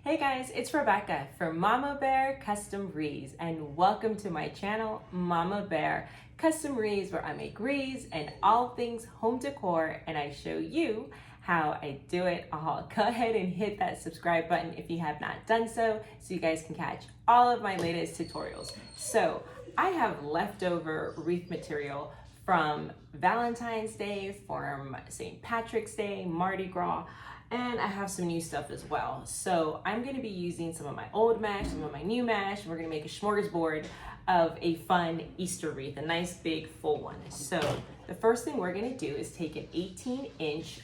Hey guys, it's Rebecca from Mama Bear Custom Wreaths, and welcome to my channel, Mama Bear Custom Wreaths, where I make wreaths and all things home decor, and I show you how I do it all. Go ahead and hit that subscribe button if you have not done so you guys can catch all of my latest tutorials. So I have leftover wreath material from Valentine's Day, from St. Patrick's Day, Mardi Gras, and I have some new stuff as well. So I'm gonna be using some of my old mesh, some of my new mesh, and we're gonna make a smorgasbord of a fun Easter wreath, a nice big full one. So the first thing we're gonna do is take an 18-inch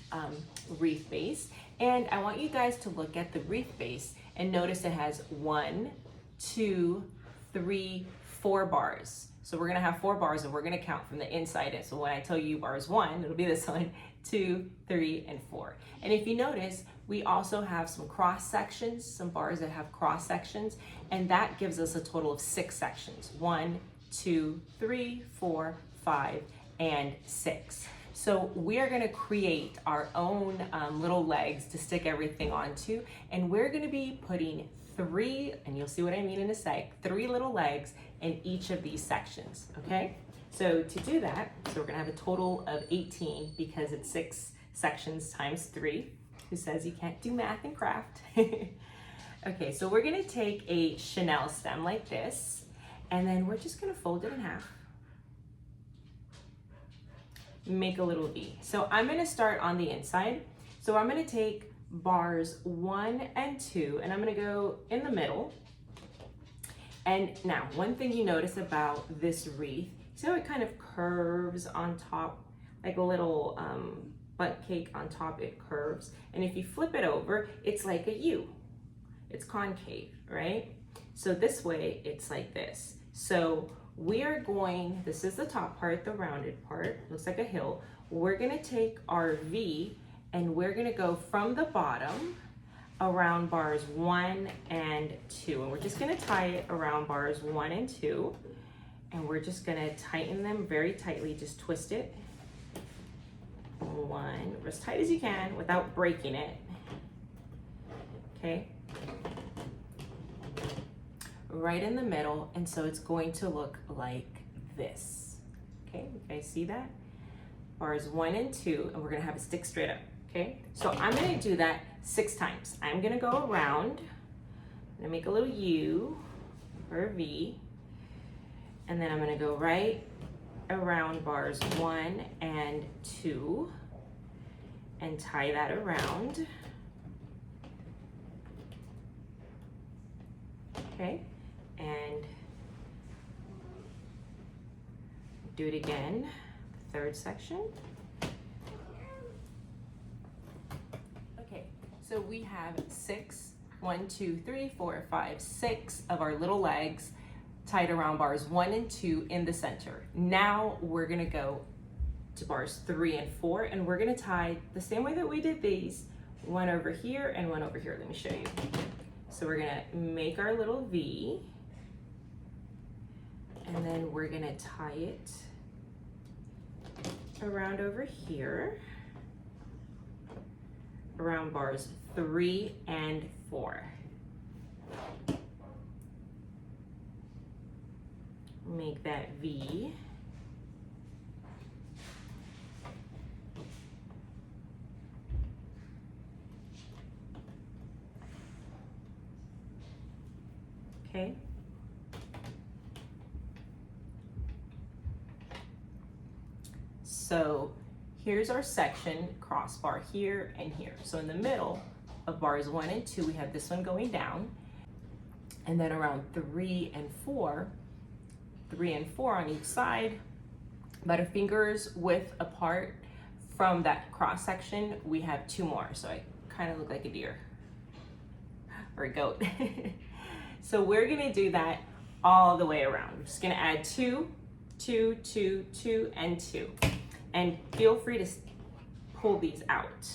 wreath base, and I want you guys to look at the wreath base and notice it has 1, 2, 3, 4 bars. So we're gonna have 4 bars and we're gonna count from the inside in. So when I tell you bars 1, it'll be this one, 2, 3, and 4. And if you notice, we also have some cross sections, some bars that have cross sections, and that gives us a total of 6 sections. 1, 2, 3, 4, 5, and 6. So we are gonna create our own little legs to stick everything onto, and we're gonna be putting 3, and you'll see what I mean in a sec, 3 little legs in each of these sections, okay? So to do that, so we're gonna have a total of 18 because it's 6 sections times 3. Who says you can't do math and craft? Okay, so we're gonna take a chenille stem like this, and then we're just gonna fold it in half. Make a little V. So I'm gonna start on the inside. So I'm gonna take bars 1 and 2, and I'm gonna go in the middle. And now, one thing you notice about this wreath, see how it kind of curves on top, like a little butt cake on top, it curves. And if you flip it over, it's like a U. It's concave, right? So this way, it's like this. So we are going, this is the top part, the rounded part, looks like a hill. We're gonna take our V and we're gonna go from the bottom around bars 1 and 2. And we're just gonna tie it around bars 1 and 2. And we're just gonna tighten them very tightly, just twist it. 1, as tight as you can without breaking it. Okay. Right in the middle, and so it's going to look like this. Okay, you guys see that? Bars 1 and 2, and we're gonna have it stick straight up. Okay, so I'm gonna do that 6 times. I'm gonna go around, I'm gonna make a little U or a V, and then I'm gonna go right around bars 1 and 2 and tie that around. Okay, and do it again, the 3rd section. Okay, so we have 6, 1, 2, 3, 4, 5, 6 of our little legs tied around bars 1 and 2 in the center. Now we're gonna go to bars 3 and 4, and we're gonna tie the same way that we did these, 1 over here and 1 over here. Let me show you. So we're gonna make our little V, and then we're gonna tie it around over here, around bars 3 and 4. Make that V. Okay. So here's our section, crossbar here and here. So in the middle of bars 1 and 2, we have this one going down, and then around 3 and 4 on each side, about a finger's width apart from that cross section, we have 2 more. So I kind of look like a deer or a goat. So we're gonna do that all the way around. We're just gonna add 2, 2, 2, 2, and 2. And feel free to pull these out.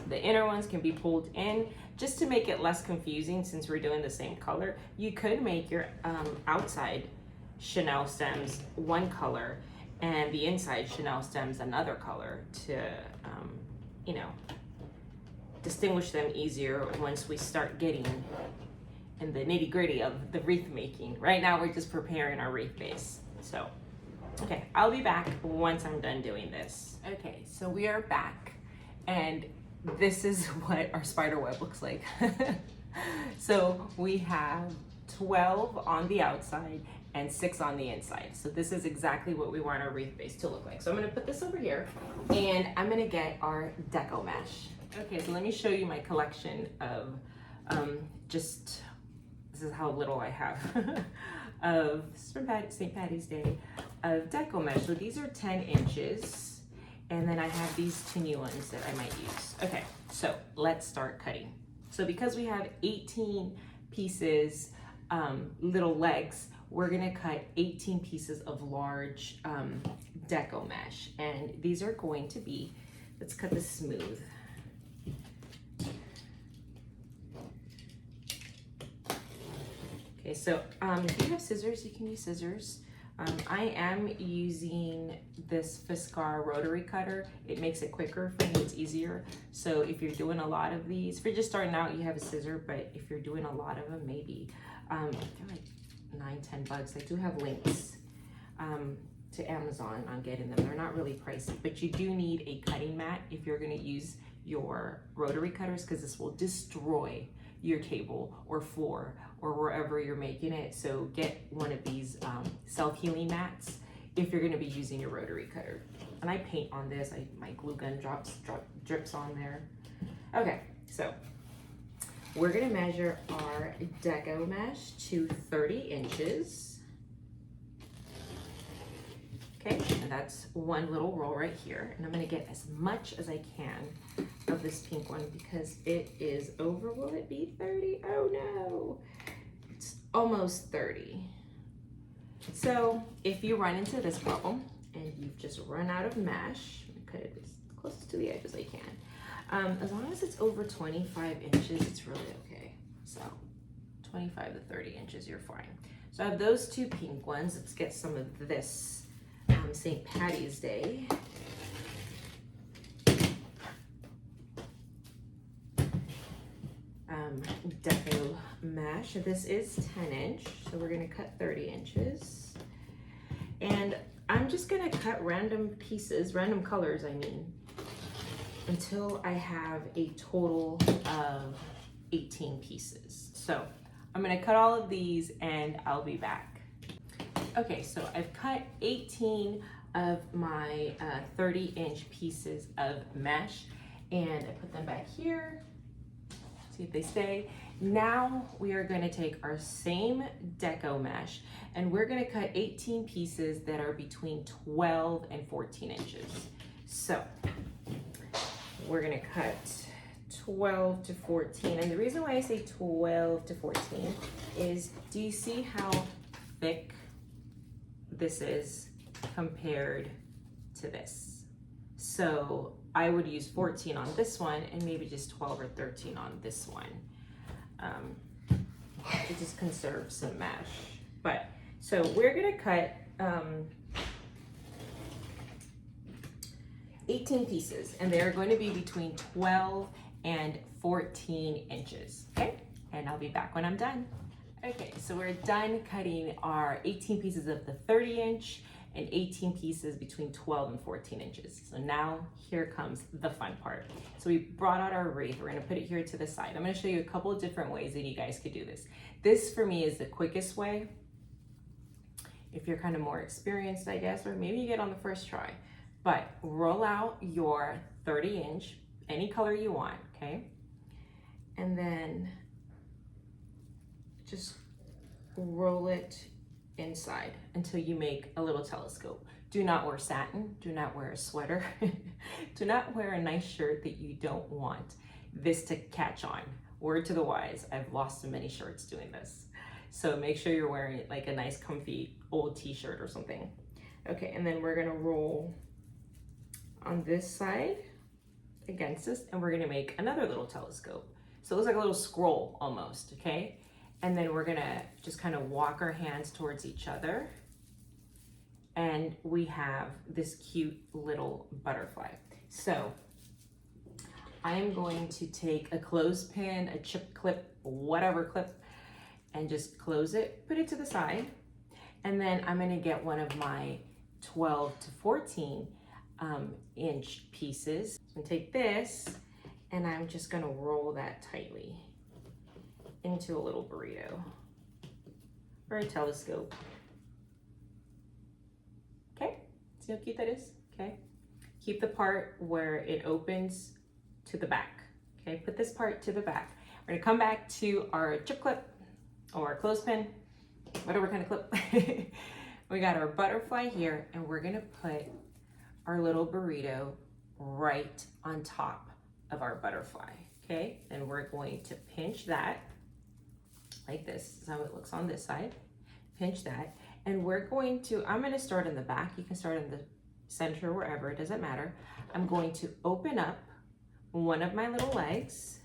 The inner ones can be pulled in just to make it less confusing since we're doing the same color. You could make your outside chenille stems one color and the inside chenille stems another color to, you know, distinguish them easier once we start getting in the nitty-gritty of the wreath making. Right now we're just preparing our wreath base. So, okay, I'll be back once I'm done doing this. Okay, so we are back, and this is what our spider web looks like. So we have 12 on the outside and 6 on the inside. So this is exactly what we want our wreath base to look like. So I'm gonna put this over here, and I'm gonna get our Deco mesh. Okay, so let me show you my collection of this is how little I have of St. Patty's Day of Deco mesh. So these are 10 inches, and then I have these two new ones that I might use. Okay, so let's start cutting. So because we have 18 pieces, little legs, we're gonna cut 18 pieces of large Deco mesh. And these are going to be, let's cut this smooth. Okay, so if you have scissors, you can use scissors. I am using this Fiskar rotary cutter. It makes it quicker for me, it's easier. So if you're doing a lot of these, if you're just starting out, you have a scissor, but if you're doing a lot of them, maybe, they're like $9-10. I do have links to Amazon on getting them. They're not really pricey, but you do need a cutting mat if you're gonna use your rotary cutters, because this will destroy your table or floor or wherever you're making it. So get one of these self-healing mats if you're gonna be using your rotary cutter. And I paint on this, my glue gun drips on there. Okay, so we're gonna measure our Deco mesh to 30 inches. Okay, and that's one little roll right here. And I'm gonna get as much as I can of this pink one because it is over, will it be 30? Oh no, it's almost 30. So if you run into this problem and you've just run out of mesh, I'm gonna cut it as close to the edge as I can. As long as it's over 25 inches, it's really okay. So 25 to 30 inches, you're fine. So I have those two pink ones. Let's get some of this St. Patty's Day. Deco mesh. This is 10 inch, so we're gonna cut 30 inches. And I'm just gonna cut random pieces, random colors, I mean, until I have a total of 18 pieces. So I'm gonna cut all of these and I'll be back. Okay, so I've cut 18 of my 30-inch pieces of mesh, and I put them back here. See if they stay. Now we are going to take our same Deco mesh, and we're going to cut 18 pieces that are between 12 and 14 inches. So we're going to cut 12 to 14, and the reason why I say 12 to 14 is, do you see how thick this is compared to this? So I would use 14 on this one and maybe just 12 or 13 on this one to just conserve some mesh. But so we're gonna cut 18 pieces, and they're going to be between 12 and 14 inches, okay? And I'll be back when I'm done. Okay, so we're done cutting our 18 pieces of the 30-inch and 18 pieces between 12 and 14 inches. So now here comes the fun part. So we brought out our wreath. We're gonna put it here to the side. I'm gonna show you a couple of different ways that you guys could do this. This for me is the quickest way. If you're kind of more experienced, I guess, or maybe you get on the first try. But roll out your 30-inch, any color you want, okay? And then just roll it inside until you make a little telescope. Do not wear satin, do not wear a sweater, do not wear a nice shirt that you don't want this to catch on. Word to the wise, I've lost so many shirts doing this. So make sure you're wearing like a nice comfy old t-shirt or something. Okay, and then we're gonna roll on this side against this, and we're gonna make another little telescope. So it looks like a little scroll almost, okay? And then we're gonna just kind of walk our hands towards each other. And we have this cute little butterfly. So I am going to take a clothespin, a chip clip, whatever clip, and just close it, put it to the side. And then I'm gonna get one of my 12 to 14 inch pieces. So take this, and I'm just gonna roll that tightly into a little burrito or a telescope. Okay, see how cute that is? Okay, keep the part where it opens to the back. Okay, put this part to the back. We're gonna come back to our chip clip or clothespin, whatever kind of clip. We got our butterfly here, and we're gonna put our little burrito right on top of our butterfly, okay? And we're going to pinch that like this. This is how it looks on this side. Pinch that, and we're going to, I'm gonna start in the back. You can start in the center, wherever, it doesn't matter. I'm going to open up one of my little legs,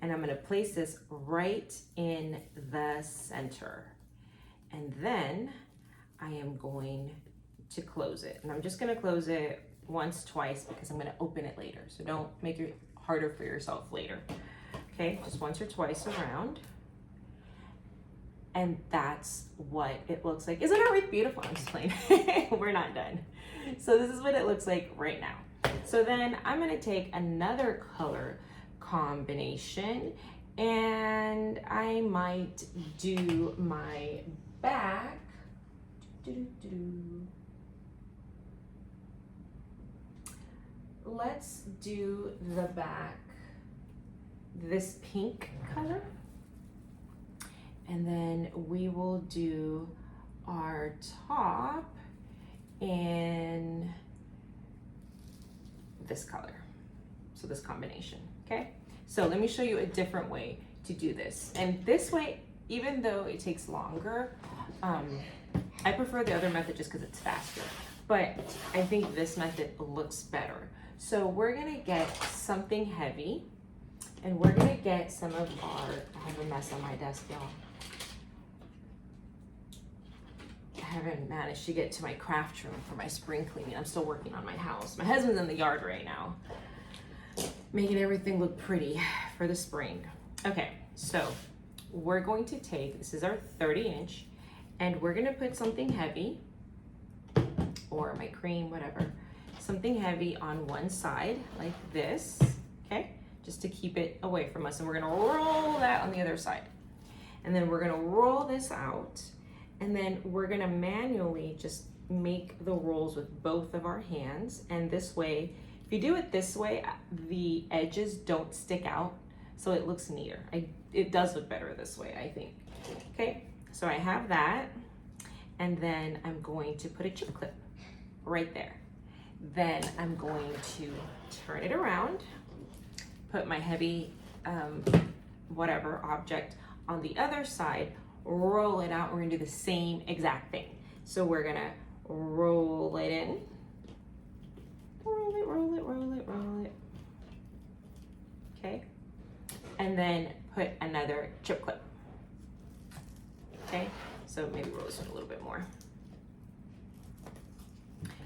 and I'm gonna place this right in the center. And then I am going to close it. And I'm just gonna close it once, twice, because I'm gonna open it later. So don't make it harder for yourself later. Okay, just once or twice around. And that's what it looks like. Isn't our wreath beautiful? I'm just playing. We're not done. So this is what it looks like right now. So then I'm gonna take another color combination, and I might do my back. Let's do the back this pink color, and then we will do our top in this color, so this combination. Okay, so let me show you a different way to do this. And this way, even though it takes longer, I prefer the other method just because it's faster, but I think this method looks better. So we're gonna get something heavy, and we're gonna get some of our, I have a mess on my desk, y'all. I haven't managed to get to my craft room for my spring cleaning. I'm still working on my house. My husband's in the yard right now, making everything look pretty for the spring. Okay, so we're going to take, this is our 30 inch, and we're gonna put something heavy, or my cream, whatever, something heavy on one side like this, okay? Just to keep it away from us. And we're gonna roll that on the other side. And then we're gonna roll this out, and then we're gonna manually just make the rolls with both of our hands. And this way, if you do it this way, the edges don't stick out, so it looks neater. It does look better this way, I think. Okay, so I have that, and then I'm going to put a chip clip right there. Then I'm going to turn it around, put my heavy whatever object on the other side, roll it out. We're gonna do the same exact thing. So we're gonna roll it in, roll it, roll it, roll it, roll it. Okay, and then put another chip clip. Okay, so maybe roll this one a little bit more.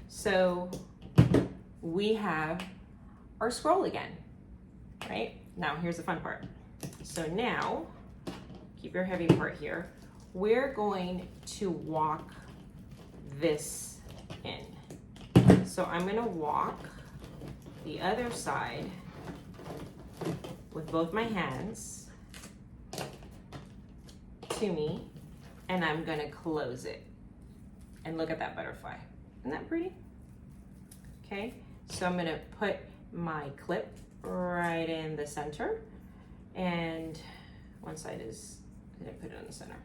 So we have our scroll again, right? Now here's the fun part. So now, keep your heavy part here. We're going to walk this in. So I'm gonna walk the other side with both my hands to me, and I'm gonna close it. And look at that butterfly. Isn't that pretty? Okay, so I'm gonna put my clip right in the center, and one side is, I didn't put it in the center.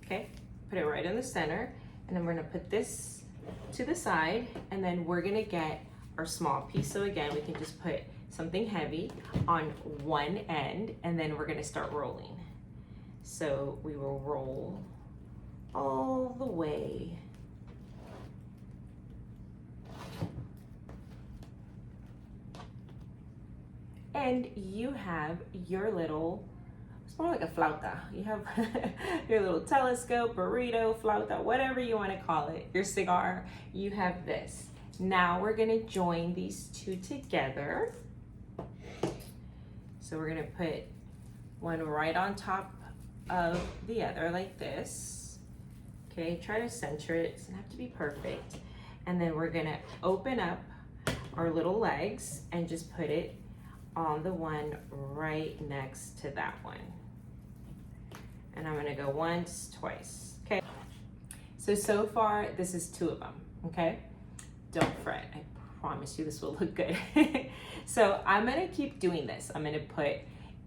Okay, put it right in the center, and then we're gonna put this to the side, and then we're gonna get our small piece. So again, we can just put something heavy on one end, and then we're gonna start rolling. So we will roll all the way and you have your little, it's more like a flauta. You have your little telescope, burrito, flauta, whatever you want to call it, your cigar. You have this. Now we're gonna join these two together. So we're gonna put one right on top of the other like this. Okay, try to center it, it doesn't have to be perfect. And then we're gonna open up our little legs and just put it on the one right next to that one. And I'm gonna go once, twice, okay? So far, this is 2 of them, okay? Don't fret, I promise you this will look good. So I'm gonna keep doing this. I'm gonna put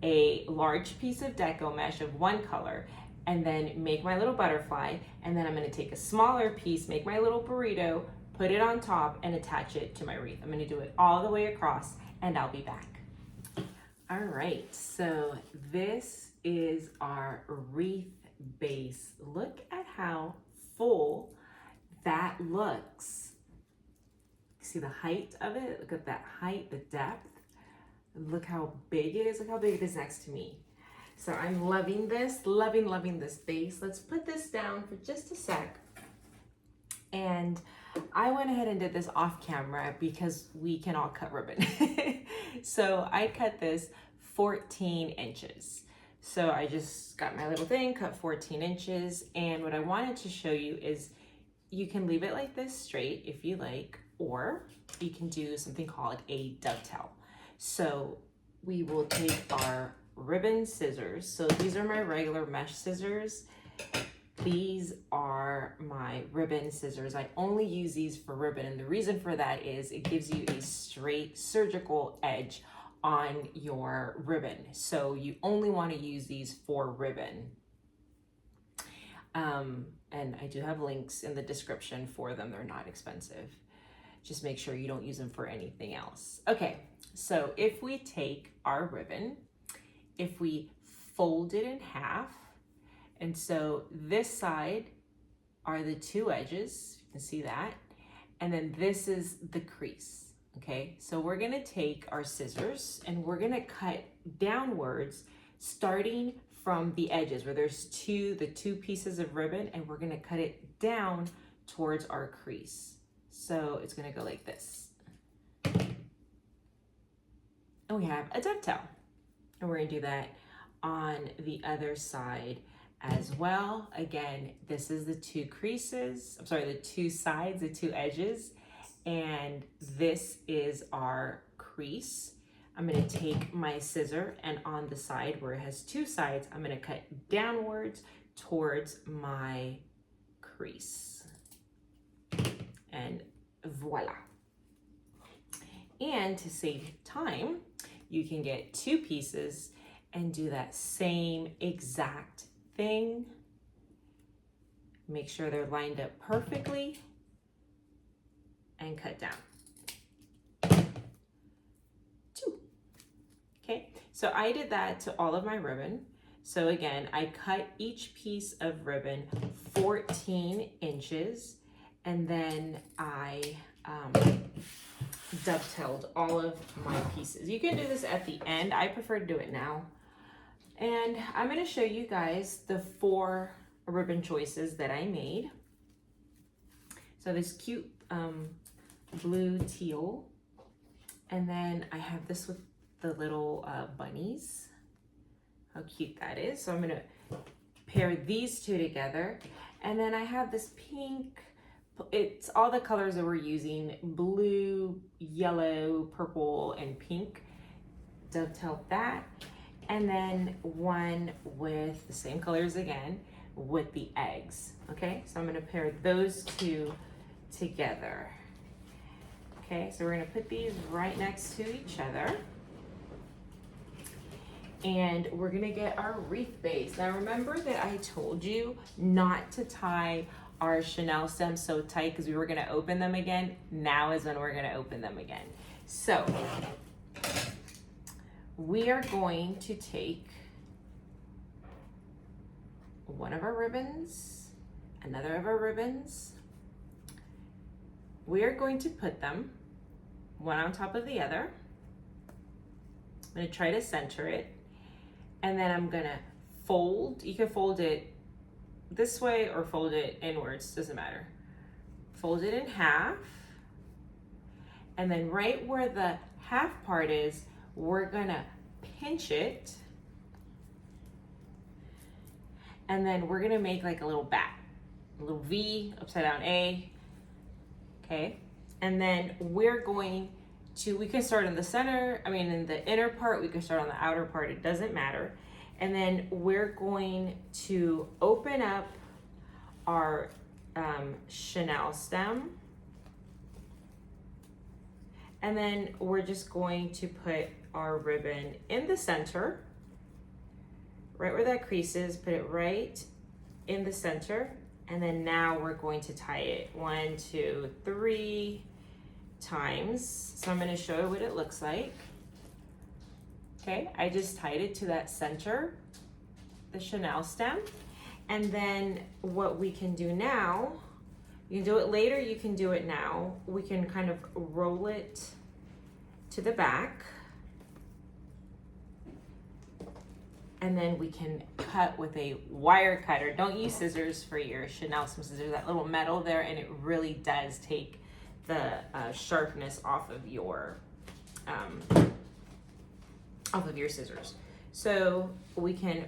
a large piece of deco mesh of one color and then make my little butterfly, and then I'm gonna take a smaller piece, make my little burrito, put it on top and attach it to my wreath. I'm gonna do it all the way across and I'll be back. All right, so this is our wreath base. Look at how full that looks. See the height of it? Look at that height, the depth. Look how big it is. Look how big it is next to me. So I'm loving this, loving this base. Let's put this down for just a sec. And I went ahead and did this off camera because we can all cut ribbon. So I cut this 14 inches. So I just got my little thing, cut 14 inches. And what I wanted to show you is you can leave it like this straight if you like, or you can do something called a dovetail. So we will take our ribbon scissors. So these are my regular mesh scissors. These are my ribbon scissors. I only use these for ribbon, and the reason for that is it gives you a straight surgical edge on your ribbon. So you only want to use these for ribbon. And I do have links in the description for them. They're not expensive. Just make sure you don't use them for anything else. Okay, so if we take our ribbon, if we fold it in half, and so this side are the 2 edges, you can see that, and then this is the crease, okay? So we're gonna take our scissors and we're gonna cut downwards, starting from the edges where there's the two pieces of ribbon, and we're gonna cut it down towards our crease. So it's gonna go like this. And we have a dovetail. And we're gonna do that on the other side as well. Again, this is the 2 creases, I'm sorry, the 2 sides, the 2 edges, and this is our crease. I'm gonna take my scissor, and on the side where it has 2 sides, I'm gonna cut downwards towards my crease. And voila. And to save time, you can get 2 pieces and do that same exact thing. Make sure they're lined up perfectly and cut down. 2. Okay, so I did that to all of my ribbon. So again, I cut each piece of ribbon 14 inches, and then I dovetailed all of my pieces. You can do this at the end. I prefer to do it now. And I'm gonna show you guys the 4 ribbon choices that I made. So this cute blue teal, and then I have this with the little bunnies. How cute that is. So I'm gonna pair these 2 together, and then I have this pink. It's all the colors that we're using: blue, yellow, purple, and pink. Dovetail that, and then one with the same colors again with the eggs. Okay, so I'm gonna pair those 2 together. Okay, so we're gonna put these right next to each other. And we're gonna get our wreath base. Now remember that I told you not to tie our Chanel stems so tight because we were gonna open them again. Now is when we're gonna open them again. So we are going to take one of our ribbons, another of our ribbons. We are going to put them one on top of the other. I'm gonna try to center it. And then I'm gonna fold. You can fold it this way or fold it inwards, doesn't matter. Fold it in half. And then right where the half part is, we're gonna pinch it, and then we're gonna make like a little bat, a little V, upside down A, okay? And then we're going to, we can start in the center, in the inner part, we can start on the outer part, it doesn't matter. And then we're going to open up our chenille stem. And then we're just going to put our ribbon in the center, right where that crease is, put it right in the center. And then now we're going to tie it 1, 2, 3 times. So I'm going to show you what it looks like. Okay, I just tied it to that center, the chenille stem. And then what we can do now, you can do it later, you can do it now. We can kind of roll it to the back. And then we can cut with a wire cutter. Don't use scissors for your chenille stem scissors, that little metal there, and it really does take the sharpness off of your scissors. So we can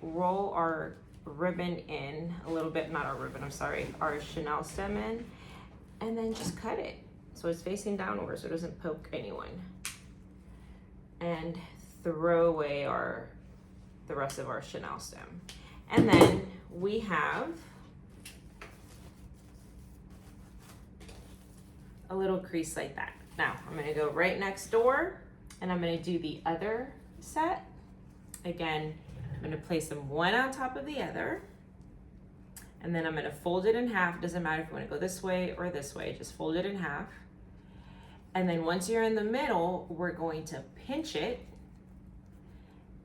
roll our ribbon in a little bit, not our ribbon, I'm sorry, our chenille stem in, and then just cut it so it's facing downward so it doesn't poke anyone. And throw away the rest of our chenille stem. And then we have a little crease like that. Now I'm gonna go right next door and I'm gonna do the other set. Again, I'm gonna place them one on top of the other, and then I'm gonna fold it in half. Doesn't matter if you wanna go this way or this way, just fold it in half. And then once you're in the middle, we're going to pinch it,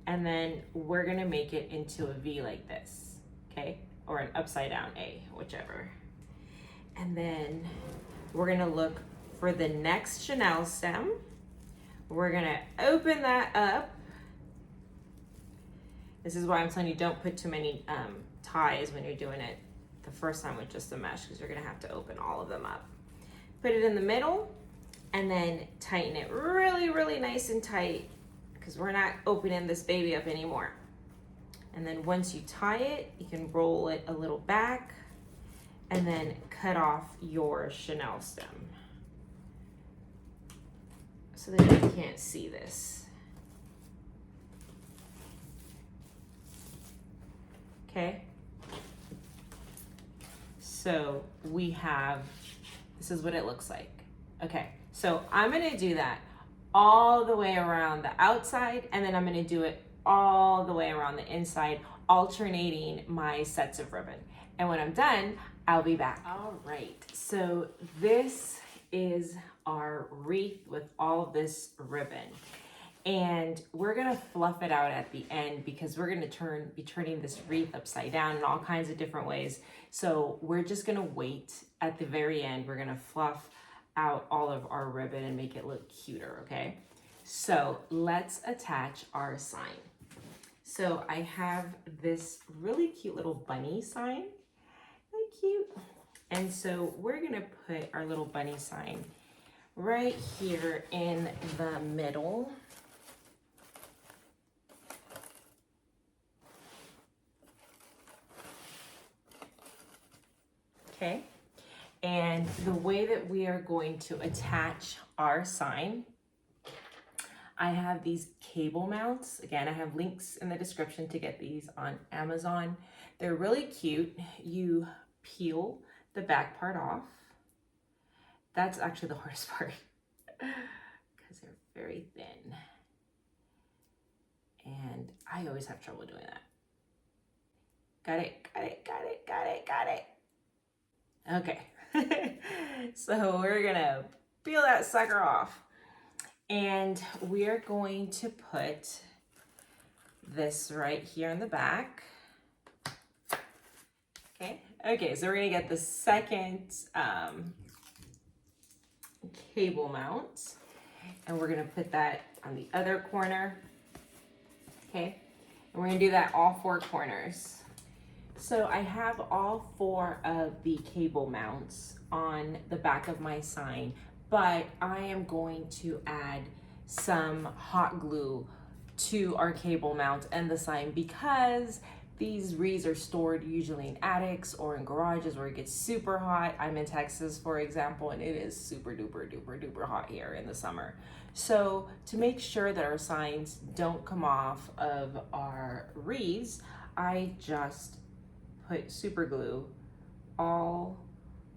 and then we're gonna make it into a V like this, okay? Or an upside down A, whichever. And then we're gonna look for the next chenille stem. We're gonna open that up. This is why I'm telling you, don't put too many ties when you're doing it the first time with just the mesh, because you're gonna have to open all of them up. Put it in the middle, and then tighten it really, really nice and tight, because we're not opening this baby up anymore. And then once you tie it, you can roll it a little back, and then cut off your chenille stem so that you can't see this. Okay, so we have, this is what it looks like. Okay, so I'm gonna do that all the way around the outside, and then I'm gonna do it all the way around the inside, alternating my sets of ribbon. And when I'm done, I'll be back. All right, so this is our wreath with all of this ribbon. And we're gonna fluff it out at the end because we're gonna be turning this wreath upside down in all kinds of different ways. So we're just gonna wait at the very end. We're gonna fluff out all of our ribbon and make it look cuter, okay? So let's attach our sign. So I have this really cute little bunny sign, really cute. And so we're gonna put our little bunny sign right here in the middle. Okay, and the way that we are going to attach our sign, I have these cable mounts. Again, I have links in the description to get these on Amazon. They're really cute. You peel the back part off. That's actually the hardest part because they're very thin. And I always have trouble doing that. Got it, got it, got it, got it, got it. Okay, so we're gonna peel that sucker off, and we're going to put this right here in the back. Okay, so we're gonna get the second cable mount, and we're gonna put that on the other corner. Okay, and we're gonna do that all 4 corners. So I have all 4 of the cable mounts on the back of my sign, but I am going to add some hot glue to our cable mount and the sign, because these wreaths are stored usually in attics or in garages where it gets super hot. I'm in Texas, for example, and it is super duper duper duper hot here in the summer. So to make sure that our signs don't come off of our wreaths, I just put super glue all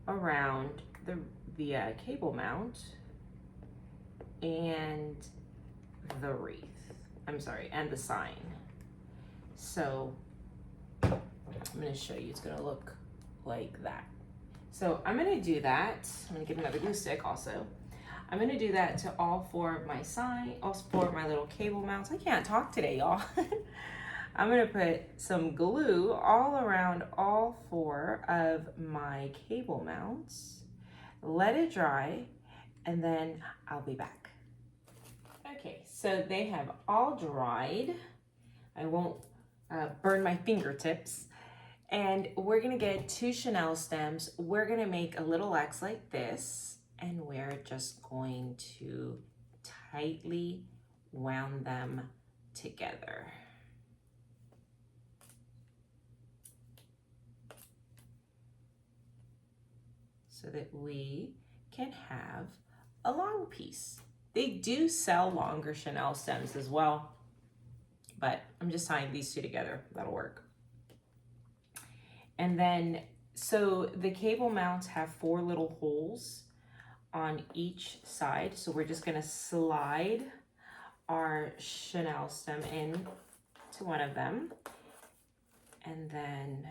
around the cable mount and the wreath. I'm sorry, and the sign. So I'm going to show you. It's going to look like that. So I'm going to do that. I'm going to get another glue stick also. I'm going to do that to all four of my sign, all four of my little cable mounts. I can't talk today, y'all. I'm going to put some glue all around all four of my cable mounts. Let it dry, and then I'll be back. Okay, so they have all dried. I won't burn my fingertips. And we're gonna get 2 chenille stems. We're gonna make a little X like this, and we're just going to tightly wound them together. So that we can have a long piece. They do sell longer chenille stems as well, but I'm just tying these two together. That'll work. And then, so the cable mounts have 4 little holes on each side. So we're just gonna slide our chenille stem in to one of them, and then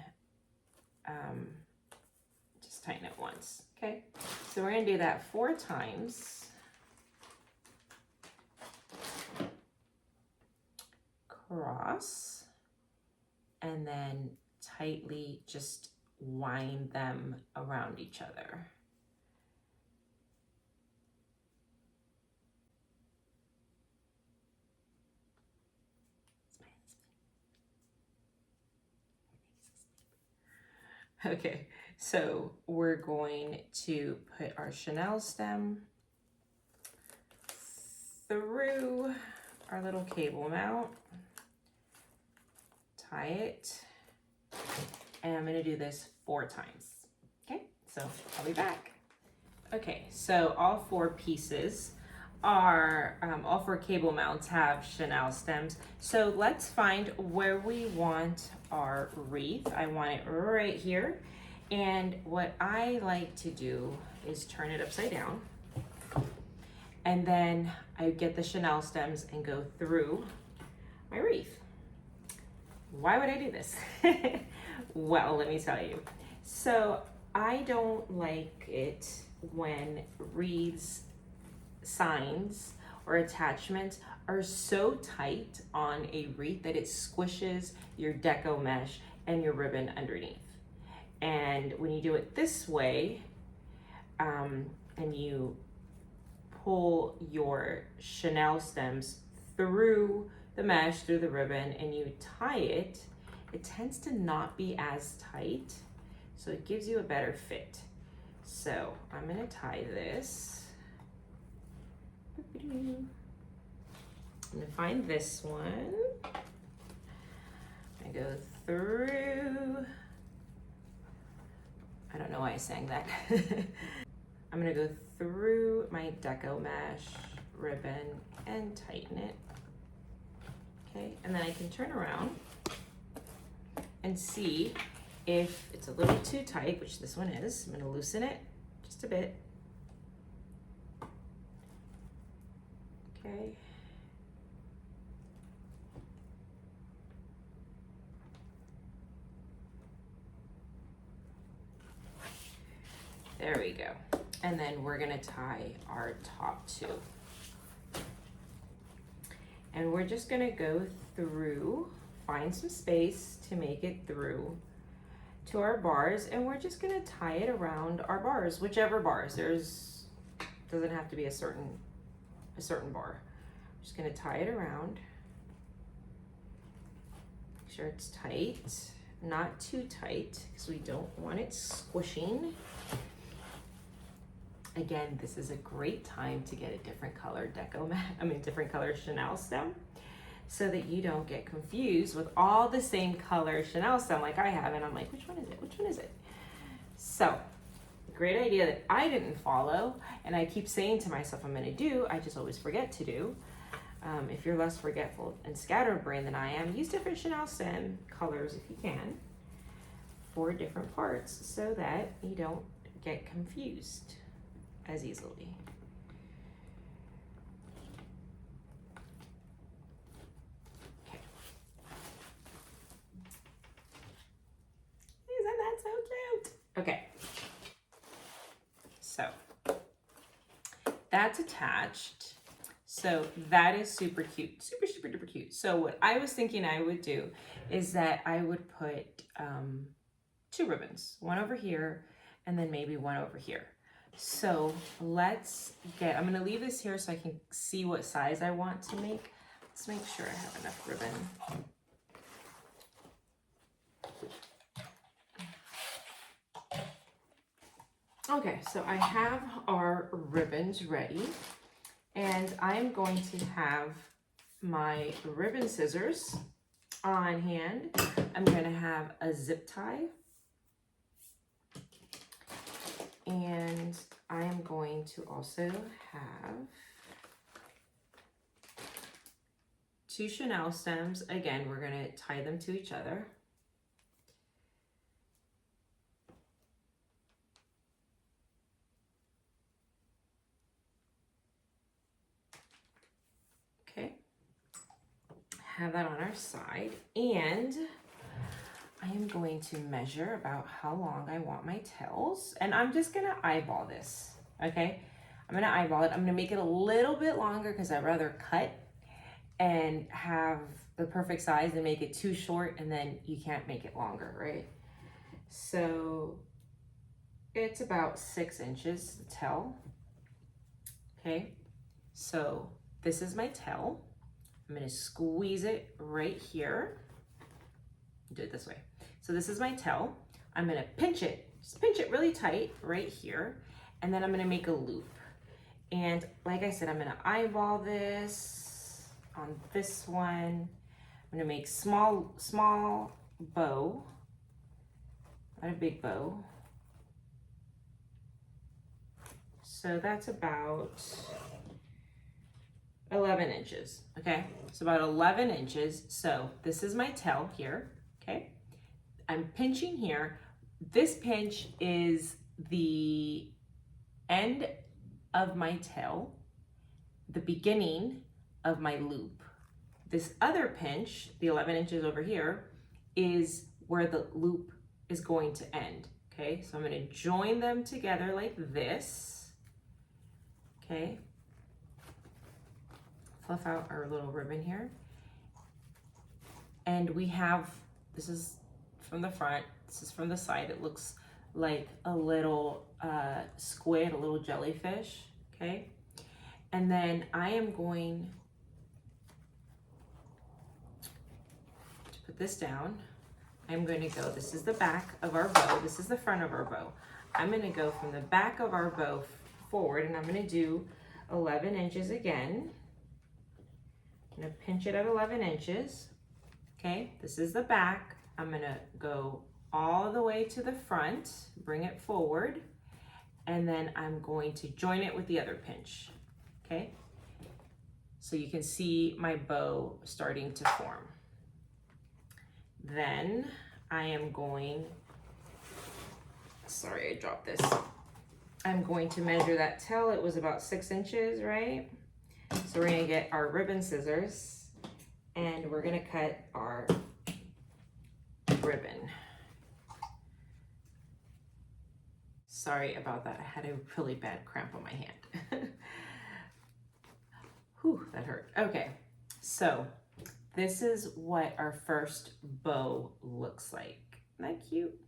just tighten it once, okay? So we're gonna do that 4 times. Cross, and then tightly just wind them around each other. Okay, so we're going to put our chenille stem through our little cable mount, tie it, and I'm gonna do this 4 times. Okay, so I'll be back. Okay, so all 4 pieces are, all 4 cable mounts have chenille stems. So let's find where we want our wreath. I want it right here. And what I like to do is turn it upside down. And then I get the chenille stems and go through my wreath. Why would I do this? Well, let me tell you. So I don't like it when wreaths, signs, or attachments are so tight on a wreath that it squishes your deco mesh and your ribbon underneath. And when you do it this way, and you pull your chenille stems through the mesh, through the ribbon, and you tie it, it tends to not be as tight, so it gives you a better fit. So I'm gonna tie this. I'm gonna find this one. I go through. I don't know why I sang that. I'm gonna go through my deco mesh ribbon and tighten it. Okay, and then I can turn around and see if it's a little too tight, which this one is. I'm gonna loosen it just a bit. Okay. There we go. And then we're gonna tie our top 2. And we're just gonna go through, find some space to make it through to our bars, and we're just gonna tie it around our bars, whichever bars. Doesn't have to be a certain bar. Just gonna tie it around. Make sure it's tight, not too tight, because we don't want it squishing. Again, this is a great time to get a different color deco mat, different color Chanel stem, so that you don't get confused with all the same color Chanel stem like I have, and I'm like, which one is it? Which one is it? So, great idea that I didn't follow, and I keep saying to myself I'm gonna do, I just always forget to do. If you're less forgetful and scatterbrained than I am, use different Chanel stem colors if you can for different parts so that you don't get confused as easily. Okay. Isn't that so cute? Okay. So that's attached. So that is super cute, super, super duper cute. So what I was thinking I would do is that I would put 2 ribbons, one over here and then maybe one over here. So let's I'm gonna leave this here so I can see what size I want to make. Let's make sure I have enough ribbon. Okay, so I have our ribbons ready, and I'm going to have my ribbon scissors on hand. I'm going to have a zip tie, and I am going to also have 2 Chanel stems. Again, we're going to tie them to each other. Okay, have that on our side, and I am going to measure about how long I want my tails, and I'm just gonna eyeball this, okay? I'm gonna eyeball it. I'm gonna make it a little bit longer because I'd rather cut and have the perfect size than make it too short and then you can't make it longer, right? So it's about 6 inches, the tail, okay? So this is my tail. I'm gonna squeeze it right here. Do it this way. So this is my tail. I'm gonna pinch it, just pinch it really tight right here. And then I'm gonna make a loop. And like I said, I'm gonna eyeball this on this one. I'm gonna make small bow, not a big bow. So that's about 11 inches, okay? So about 11 inches. So this is my tail here, okay? I'm pinching here. This pinch is the end of my tail, the beginning of my loop. This other pinch, the 11 inches over here, is where the loop is going to end, okay? So I'm gonna join them together like this, okay? Fluff out our little ribbon here. And we have, this is from the front, this is from the side. It looks like a little squid, a little jellyfish, okay? And then I am going to put this down. I'm going to go, this is the back of our bow, this is the front of our bow. I'm gonna go from the back of our bow forward, and I'm gonna do 11 inches again. I'm gonna pinch it at 11 inches. Okay, this is the back. I'm gonna go all the way to the front, bring it forward, and then I'm going to join it with the other pinch, okay? So you can see my bow starting to form. Then I am going, sorry, I dropped this. I'm going to measure that tail. It was about 6 inches, right? So we're gonna get our ribbon scissors and we're gonna cut our ribbon. Sorry about that. I had a really bad cramp on my hand. Whew, that hurt. Okay, so this is what our first bow looks like. Isn't that cute?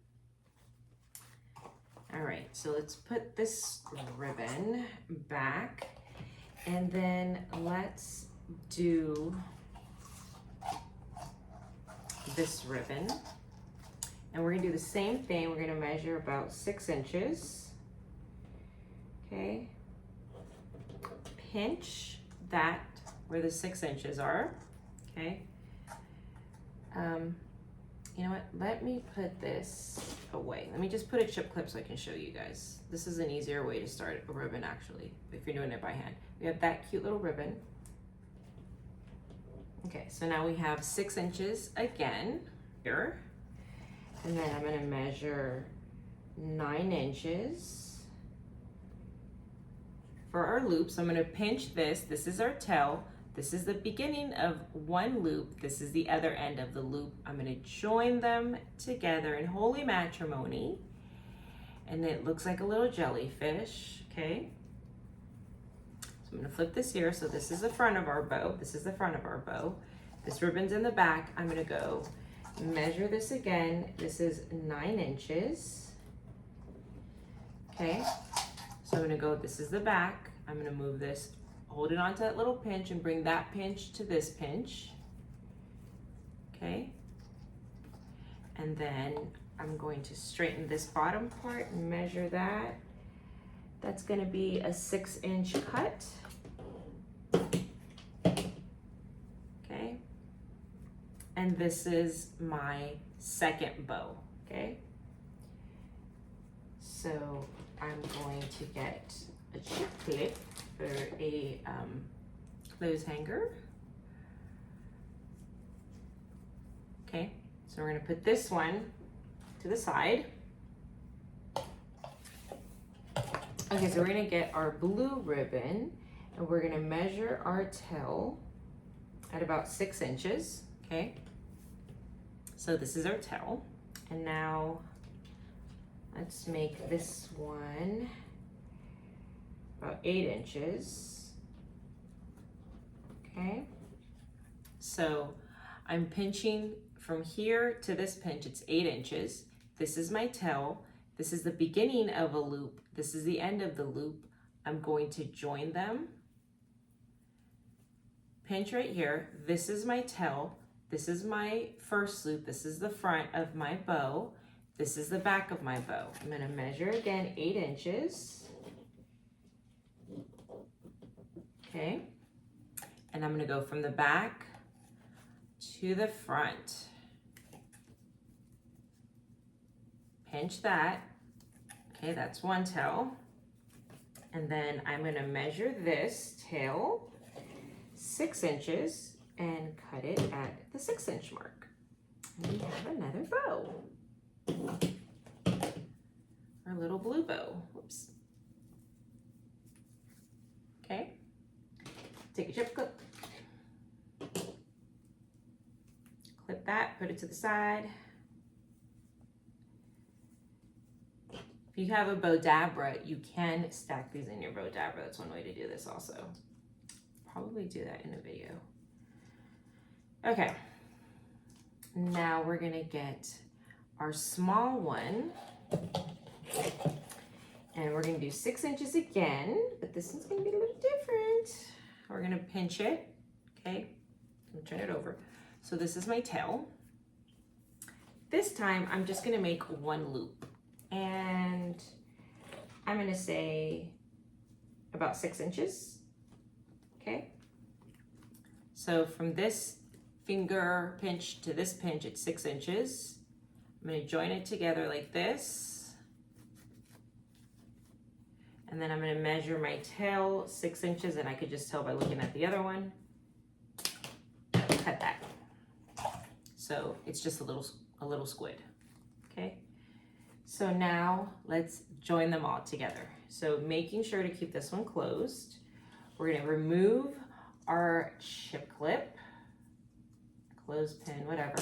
All right, so let's put this ribbon back, and then let's do this ribbon. And we're gonna do the same thing. We're gonna measure about 6 inches. Okay, pinch that where the 6 inches are, okay? You know what, let me put this away. Let me just put a chip clip so I can show you guys. This is an easier way to start a ribbon actually, if you're doing it by hand. We have that cute little ribbon. Okay, so now we have 6 inches again here. And then I'm gonna measure 9 inches for our loops. I'm gonna pinch this. This is our tail. This is the beginning of one loop. This is the other end of the loop. I'm gonna join them together in holy matrimony. And it looks like a little jellyfish, okay? So I'm gonna flip this here. So this is the front of our bow. This is the front of our bow. This ribbon's in the back. I'm gonna go measure this again. This is 9 inches, okay? So I'm gonna go, this is the back. I'm gonna move this, hold it onto that little pinch and bring that pinch to this pinch, okay? And then I'm going to straighten this bottom part and measure that. That's gonna be a 6-inch cut, okay? And this is my second bow, okay? So I'm going to get a chip clip for a clothes hanger. Okay, so we're gonna put this one to the side. Okay, so we're gonna get our blue ribbon and we're gonna measure our tail at about 6 inches, okay? So this is our tail. And now let's make this one about 8 inches, okay? So I'm pinching from here to this pinch, it's 8 inches. This is my tail. This is the beginning of a loop. This is the end of the loop. I'm going to join them. Pinch right here. This is my tail. This is my first loop. This is the front of my bow. This is the back of my bow. I'm gonna measure again 8 inches. Okay. And I'm gonna go from the back to the front. Pinch that. Okay, that's one tail. And then I'm gonna measure this tail 6 inches and cut it at the 6-inch mark. And we have another bow. Our little blue bow. Whoops. Okay. Take a chip clip. Clip that, put it to the side. If you have a Bodabra, you can stack these in your Bodabra. That's one way to do this also. Probably do that in a video. Okay, now we're gonna get our small one and we're gonna do 6 inches again, but this one's gonna be a little different. We're gonna pinch it, okay? I'm gonna turn it over. So this is my tail. This time I'm just gonna make one loop and I'm gonna say about 6 inches, okay? So from this finger pinch to this pinch, it's 6 inches. I'm gonna join it together like this. And then I'm gonna measure my tail 6 inches, and I could just tell by looking at the other one. Cut that. So it's just a little squid, okay? So now let's join them all together. So making sure to keep this one closed. We're gonna remove our chip clip, clothespin, whatever.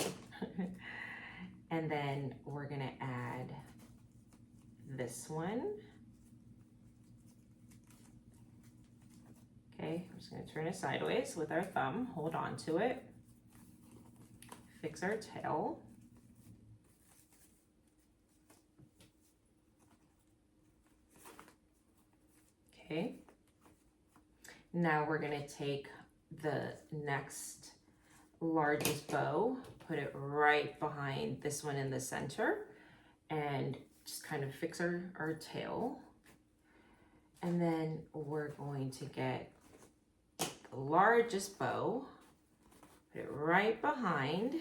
And then we're gonna add this one. Okay, I'm just gonna turn it sideways with our thumb, hold on to it. Fix our tail. Okay. Now we're gonna take the next largest bow, put it right behind this one in the center, and just kind of fix our tail. And then we're going to get the largest bow, put it right behind.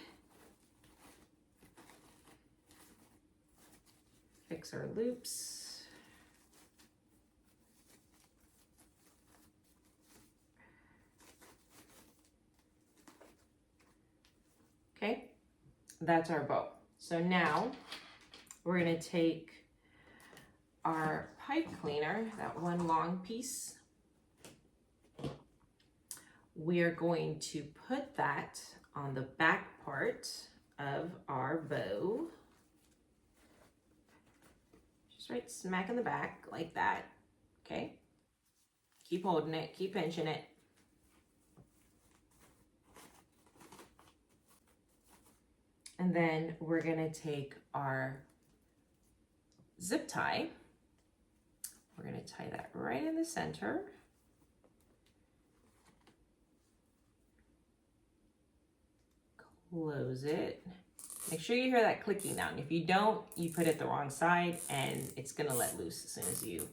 Fix our loops. Okay, that's our bow. So now we're gonna take our pipe cleaner, that one long piece. We are going to put that on the back part of our bow. Just right smack in the back like that, okay? Keep holding it, keep pinching it. And then we're gonna take our zip tie. We're gonna tie that right in the center. Close it. Make sure you hear that clicking down. If you don't, you put it the wrong side and it's gonna let loose as soon as you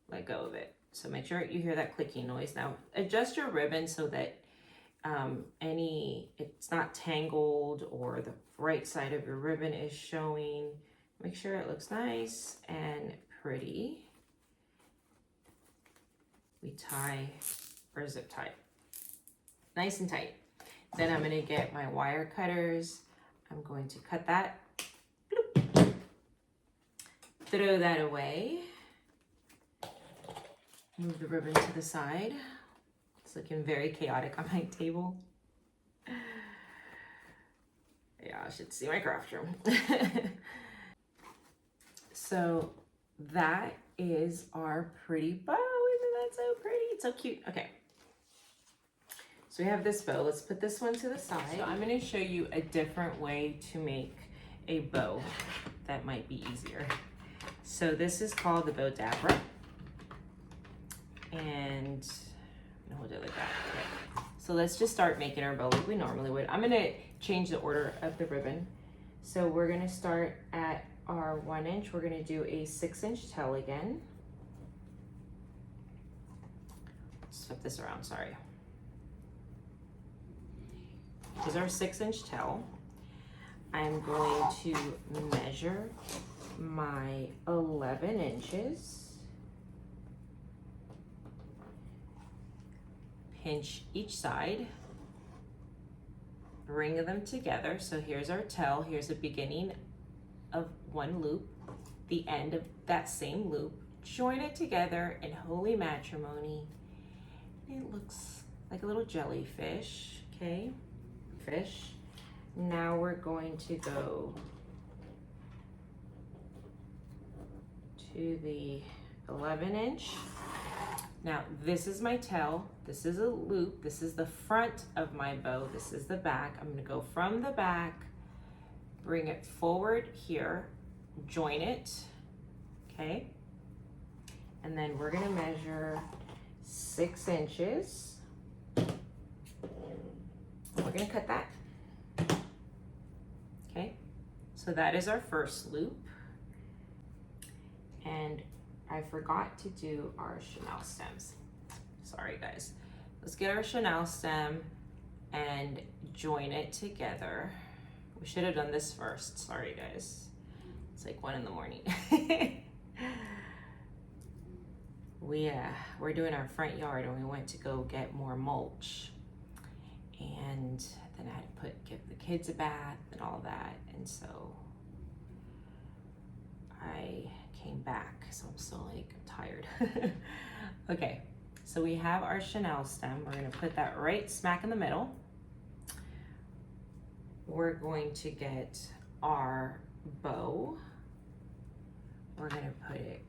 let go of it. So make sure you hear that clicking noise. Now adjust your ribbon so that it's not tangled or the right side of your ribbon is showing. Make sure it looks nice and pretty. We tie our zip tie nice and tight. Then I'm gonna get my wire cutters. I'm going to cut that, bloop, throw that away, move the ribbon to the side. It's looking very chaotic on my table. Yeah, I should see my craft room. So that is our pretty bow. Isn't that so pretty? It's so cute. Okay. So we have this bow. Let's put this one to the side. So I'm going to show you a different way to make a bow that might be easier. So this is called the bow dabra. And hold it like that. Okay. So let's just start making our bow like we normally would. I'm going to change the order of the ribbon. So we're going to start at our 1 inch. We're going to do a 6-inch tail again. Let's flip this around, sorry. This is our 6-inch tail. I'm going to measure my 11 inches. Pinch each side. Bring them together. So here's our tail. Here's the beginning of one loop, the end of that same loop. Join it together in holy matrimony. It looks like a little jellyfish, okay? Fish. Now we're going to go to the 11 inch. Now this is my tail, this is a loop, this is the front of my bow, this is the back. I'm gonna go from the back, bring it forward here, join it, okay? And then we're gonna measure 6 inches. We're gonna cut that. Okay, so that is our first loop. And I forgot to do our chenille stems. Sorry guys. Let's get our chenille stem and join it together. We should have done this first. Sorry guys. It's like 1 in the morning. We're doing our front yard and we went to go get more mulch. And then I had to give the kids a bath and all that. And so I came back, so I'm still like tired. Okay, so we have our chenille stem. We're gonna put that right smack in the middle. We're going to get our bow. We're gonna put it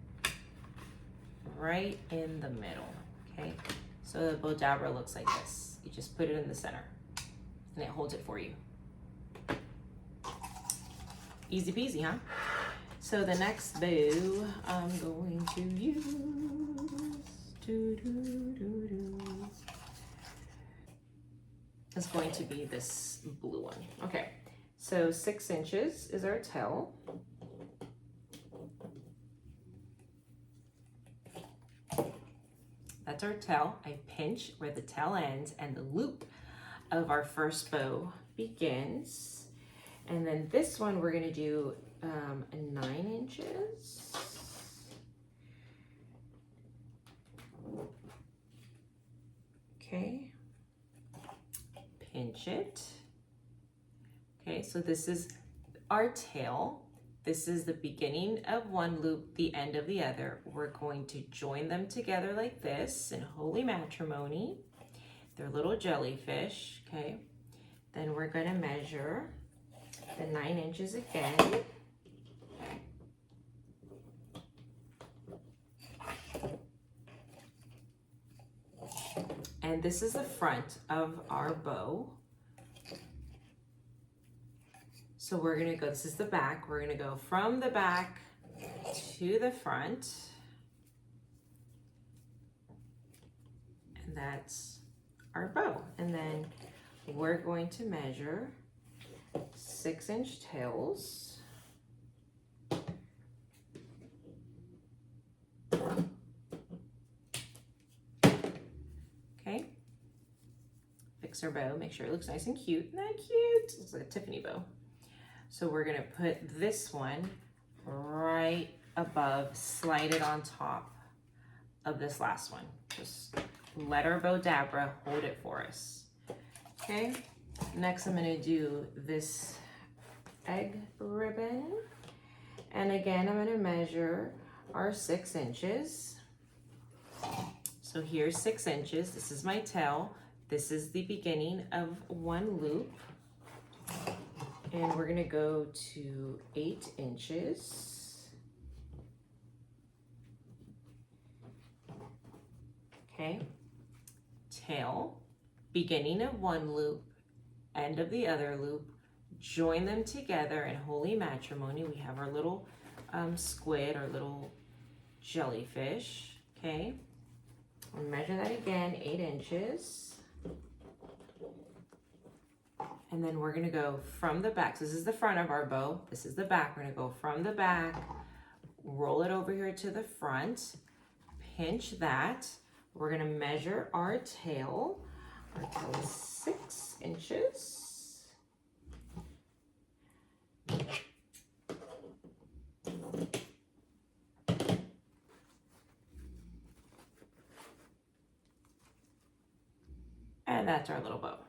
right in the middle, okay? So the bow dabra looks like this. You just put it in the center and it holds it for you. Easy peasy, huh? So the next bow I'm going to use is going to be this blue one. Okay, so 6 inches is our tail. That's our tail. I pinch where the tail ends and the loop of our first bow begins. And then this one we're gonna do 9 inches. Okay, pinch it. Okay, so this is our tail. This is the beginning of one loop, the end of the other. We're going to join them together like this in holy matrimony. They're little jellyfish, okay? Then we're gonna measure the 9 inches again. And this is the front of our bow. So we're gonna go, this is the back, we're gonna go from the back to the front. And that's our bow. And then we're going to measure 6-inch tails. Okay. Fix our bow, make sure it looks nice and cute. Isn't that cute? It's like a Tiffany bow. So we're gonna put this one right above, slide it on top of this last one. Just let our bow dabra hold it for us. Okay, next I'm gonna do this egg ribbon. And again, I'm gonna measure our 6 inches. So here's 6 inches, this is my tail. This is the beginning of one loop. And we're gonna go to 8 inches. Okay, tail, beginning of one loop, end of the other loop, join them together in holy matrimony. We have our little squid, our little jellyfish, okay? We'll measure that again, 8 inches. And then we're gonna go from the back. So this is the front of our bow. This is the back. We're gonna go from the back, roll it over here to the front, pinch that. We're gonna measure our tail. Our tail is 6 inches. And that's our little bow.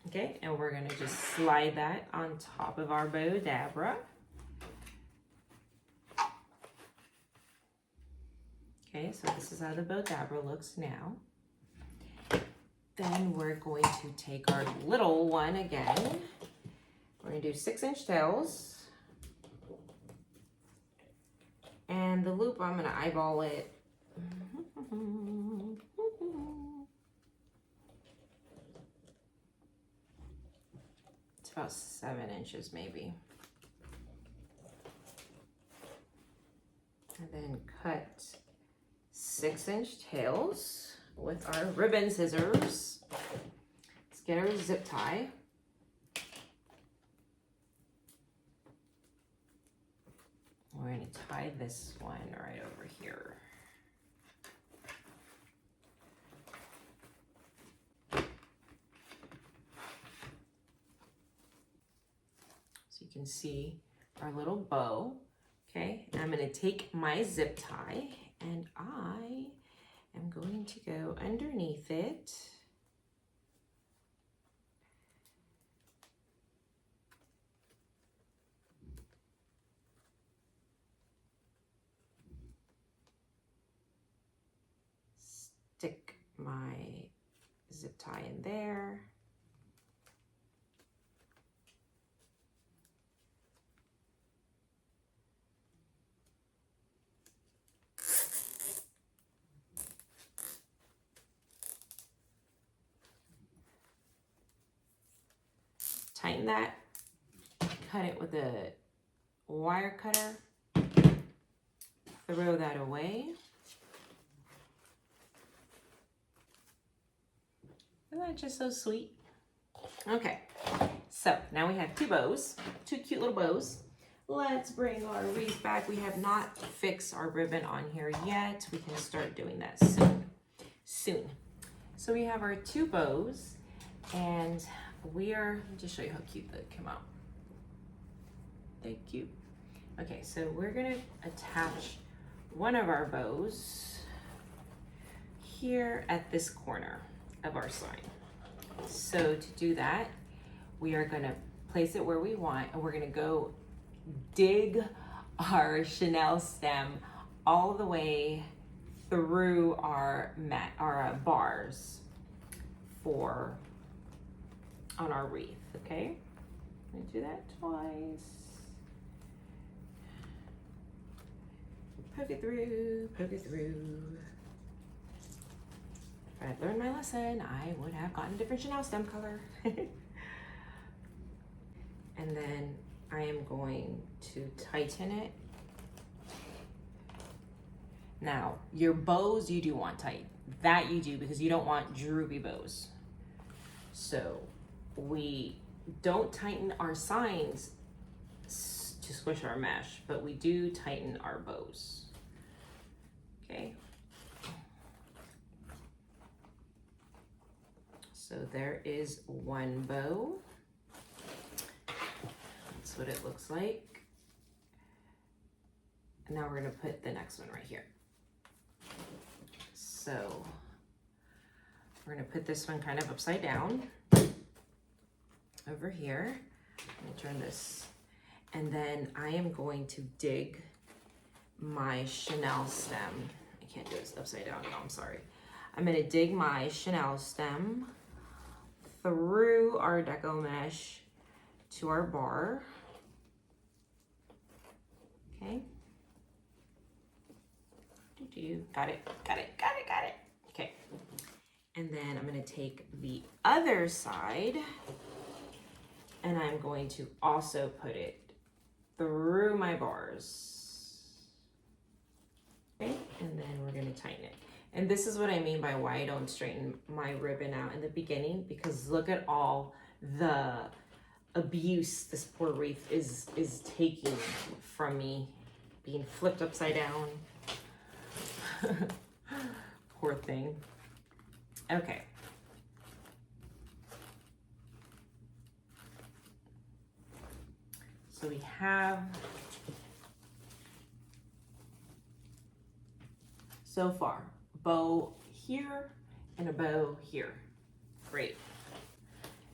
Okay, and we're gonna just slide that on top of our bow dabra. Okay, so this is how the bow dabra looks now. Then we're going to take our little one again. We're gonna do 6-inch tails. And the loop, I'm gonna eyeball it. It's about 7 inches maybe. And then cut 6-inch tails with our ribbon scissors. Let's get our zip tie. We're going to tie this one right over here. So you can see our little bow. Okay, and I'm going to take my zip tie and I am going to go underneath it. Stick my zip tie in there. Tighten that, cut it with a wire cutter, throw that away. Isn't that just so sweet? Okay, so now we have 2 bows, 2 cute little bows. Let's bring our wreath back. We have not fixed our ribbon on here yet. We can start doing that soon. soon. So we have our 2 bows, and let me just show you how cute that came out. Thank you. Okay, so we're gonna attach one of our bows here at this corner of our sign. So to do that, we are gonna place it where we want, and we're gonna go dig our Chanel stem all the way through our bars on our wreath, okay? I'm gonna do that twice. Poke it through, poke it through. If I'd learned my lesson, I would have gotten a different Chanel stem color. And then I am going to tighten it. Now, your bows you do want tight. That you do, because you don't want droopy bows. So we don't tighten our signs to squish our mesh, but we do tighten our bows. Okay. So there is one bow. That's what it looks like. And now we're gonna put the next one right here. So we're gonna put this one kind of upside down over here. Let me turn this. And then I am going to dig my Chanel stem. I can't do this upside down, no, I'm sorry. I'm gonna dig my Chanel stem through our Deco mesh to our bar. Okay. Got it, got it, got it, got it. Okay. And then I'm gonna take the other side and I'm going to also put it through my bars. Okay, and then we're gonna tighten it. And this is what I mean by why I don't straighten my ribbon out in the beginning, because look at all the abuse this poor wreath is taking from me, being flipped upside down. Poor thing. Okay. So we have, so far, a bow here and a bow here. Great.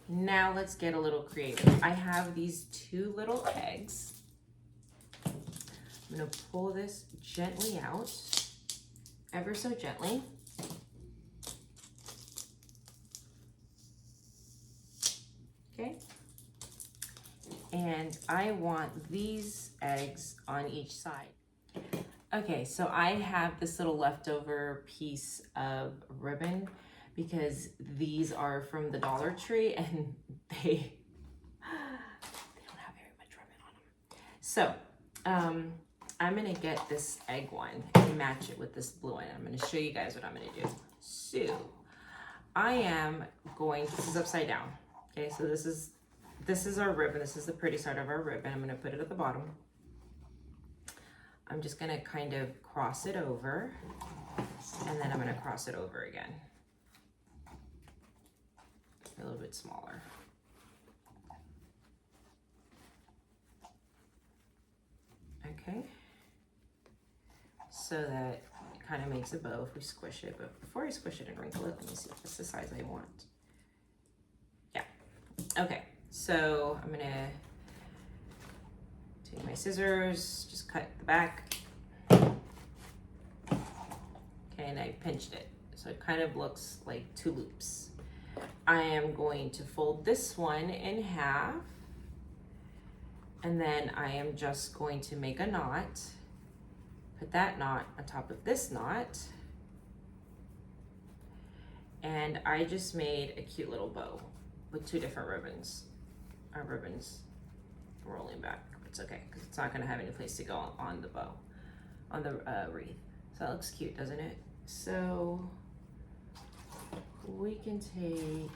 Now let's get a little creative. I have these 2 little eggs. I'm gonna pull this gently out, ever so gently. Okay. And I want these eggs on each side. Okay, so I have this little leftover piece of ribbon because these are from the Dollar Tree and they don't have very much ribbon on them. So I'm gonna get this egg one and match it with this blue one. I'm gonna show you guys what I'm gonna do. So I am going, this is upside down. Okay, so this is our ribbon. This is the pretty side of our ribbon. I'm gonna put it at the bottom. I'm just gonna kind of cross it over and then I'm gonna cross it over again. A little bit smaller. Okay. So that it kind of makes a bow if we squish it, but before I squish it and wrinkle it, let me see if it's the size I want. Yeah, okay, so I'm gonna take my scissors, just cut the back. Okay, and I pinched it, so it kind of looks like 2 loops. I am going to fold this one in half, and then I am just going to make a knot. Put that knot on top of this knot. And I just made a cute little bow with 2 different ribbons. Our ribbons rolling back. It's okay, because it's not gonna have any place to go on the bow, on the wreath. So that looks cute, doesn't it? So we can take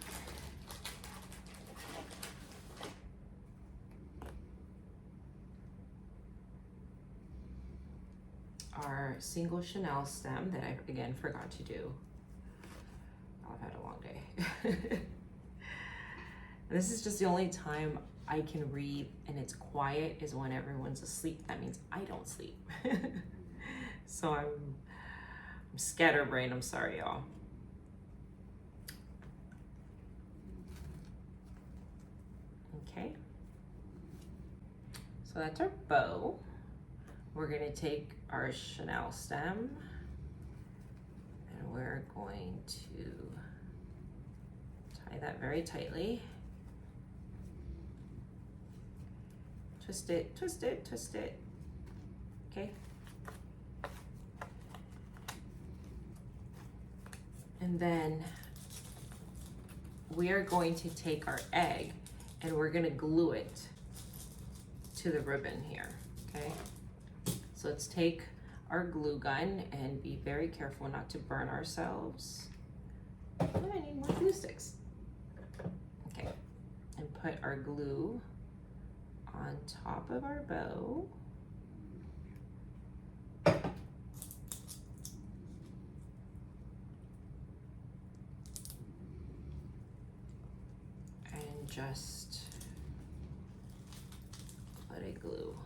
our single Chanel stem that I, again, forgot to do. I've had a long day. This is just the only time I can read and it's quiet is when everyone's asleep. That means I don't sleep. So I'm scatterbrained, I'm sorry y'all. Okay, so that's our bow. We're gonna take our chenille stem and we're going to tie that very tightly. Twist it, twist it, twist it. Okay. And then we are going to take our egg and we're gonna glue it to the ribbon here, okay? So let's take our glue gun and be very careful not to burn ourselves. Oh, I need more glue sticks. Okay, and put our glue on top of our bow. And just let it glue.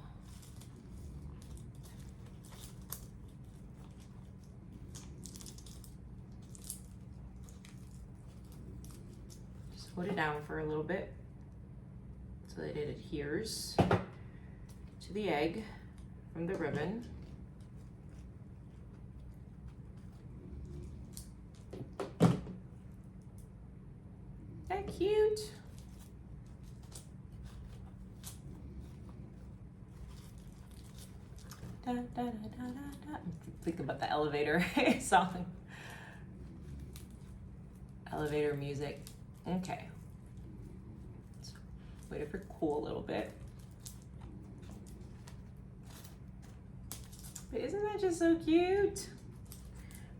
Just put it down for a little bit so that it adheres to the egg from the ribbon. That cute. Da, da, da, da, da, da. I'm thinking about the elevator song. Elevator music. Okay. Let's wait for it to cool a little bit. But isn't that just so cute?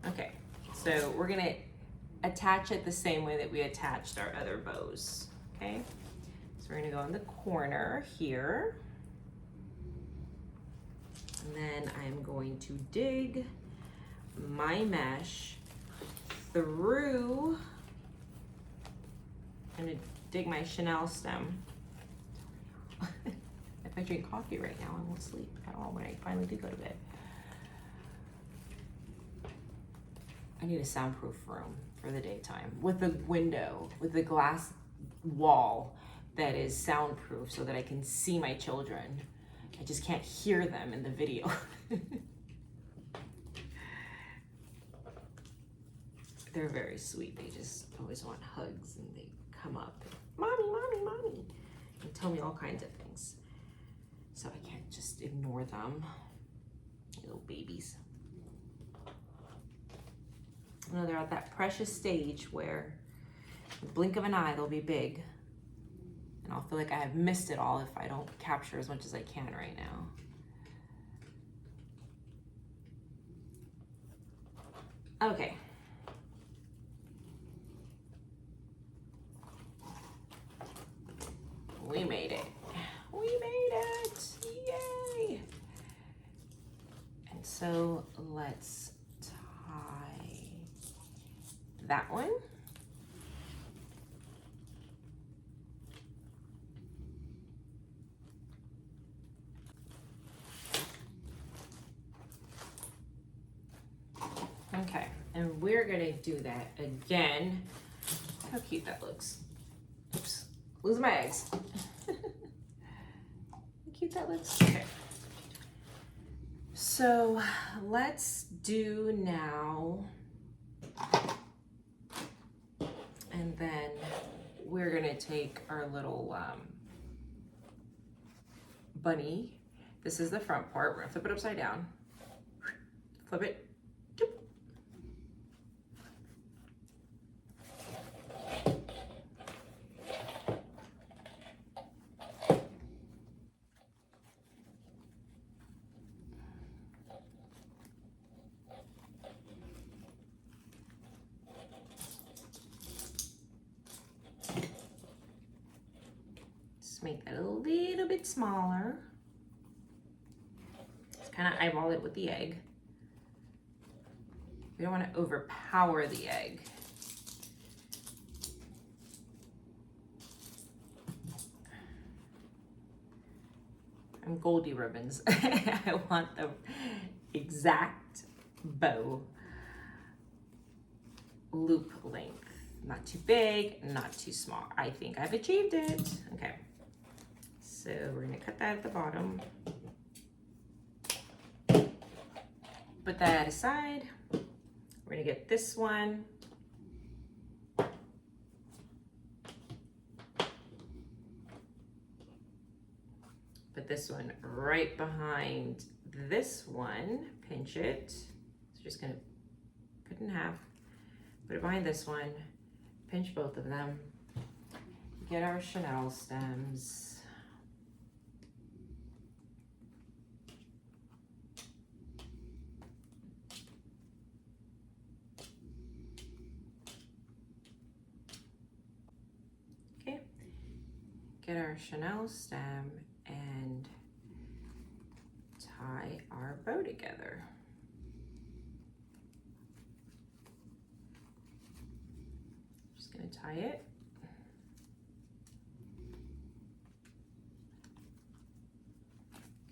Okay, so we're gonna attach it the same way that we attached our other bows, okay? So we're gonna go in the corner here. And then I'm going to dig my mesh through, I'm gonna dig my chenille stem. If I drink coffee right now, I won't sleep at all when I finally do go to bed. I need a soundproof room for the daytime with a window, with a glass wall that is soundproof so that I can see my children. I just can't hear them in the video. They're very sweet. They just always want hugs and they come up, mommy, mommy, mommy, and tell me all kinds of things. So I can't just ignore them, little babies. You know, they're at that precious stage where the blink of an eye, they'll be big. And I'll feel like I have missed it all if I don't capture as much as I can right now. Okay. We made it. We made it. Yay. And so let's tie that one. Okay, and we're gonna do that again. How cute that looks. Oops, losing my eggs. How cute that looks. Okay. So let's do now, and then we're gonna take our little bunny. This is the front part. We're gonna flip it upside down. Flip it. Make that a little bit smaller. Just kind of eyeball it with the egg. We don't want to overpower the egg. goldy ribbons. I want the exact bow loop length. Not too big, not too small. I think I've achieved it. Okay, so we're gonna cut that at the bottom. Put that aside. We're gonna get this one. Put this one right behind this one. Pinch it. So just gonna cut it in half. Put it behind this one. Pinch both of them. Get our Chanel stems. Okay. Get our Chanel stem and tie our bow together. Just gonna tie it.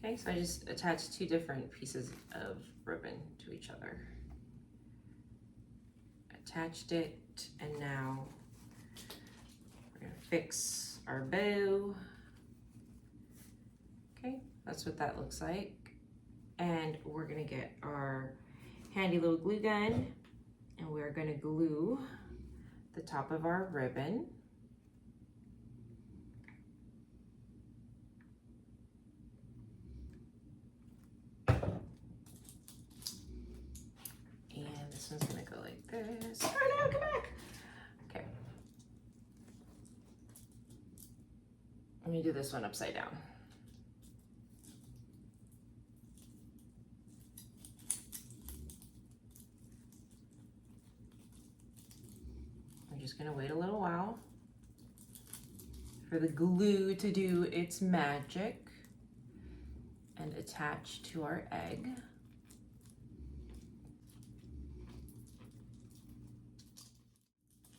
Okay, so I just attached two different pieces of ribbon to each other. Attached it, and now we're gonna fix our bow. Okay, that's what that looks like. And we're gonna get our handy little glue gun, and we're gonna glue the top of our ribbon. And this one's gonna go like this. Oh no, come back. Okay. Let me do this one upside down. I'm just gonna wait a little while for the glue to do its magic and attach to our egg.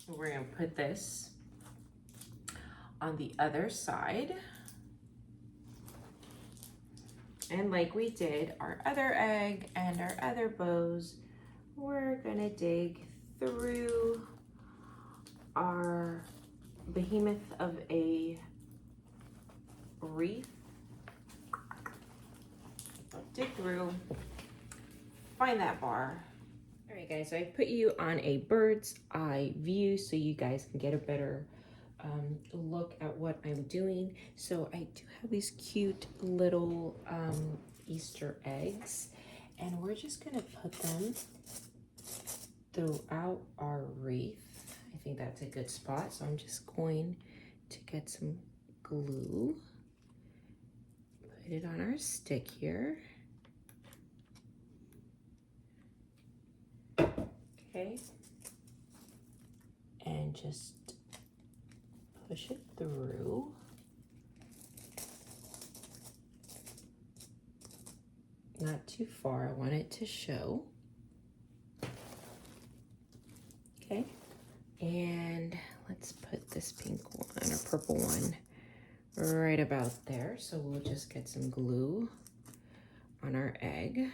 We're gonna put this on the other side. And like we did our other egg and our other bows, we're gonna dig through our behemoth of a wreath. Dig through, find that bar. All right guys, so I put you on a bird's eye view so you guys can get a better look at what I'm doing. So I do have these cute little Easter eggs, and we're just gonna put them throughout our wreath. I think that's a good spot. So I'm just going to get some glue, put it on our stick here. Okay, and just push it through. Not too far, I want it to show. Okay, and let's put this pink one or purple one right about there. So we'll just get some glue on our egg.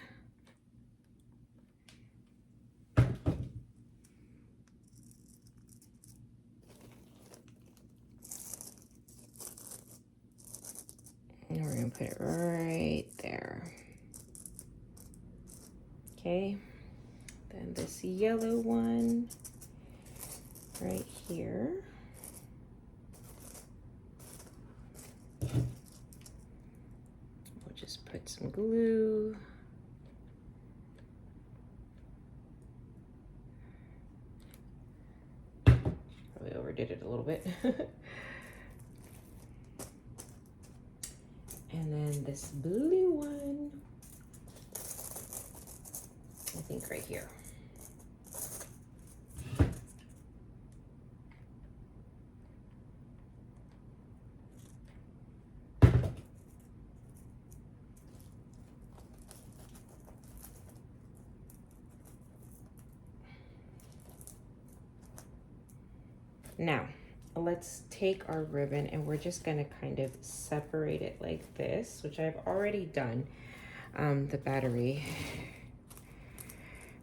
And we're gonna put it right there. Okay, then this yellow one right here. We'll just put some glue. Probably overdid it a little bit. And then this blue one, I think right here. Now, let's take our ribbon and we're just gonna kind of separate it like this, which I've already done. The battery,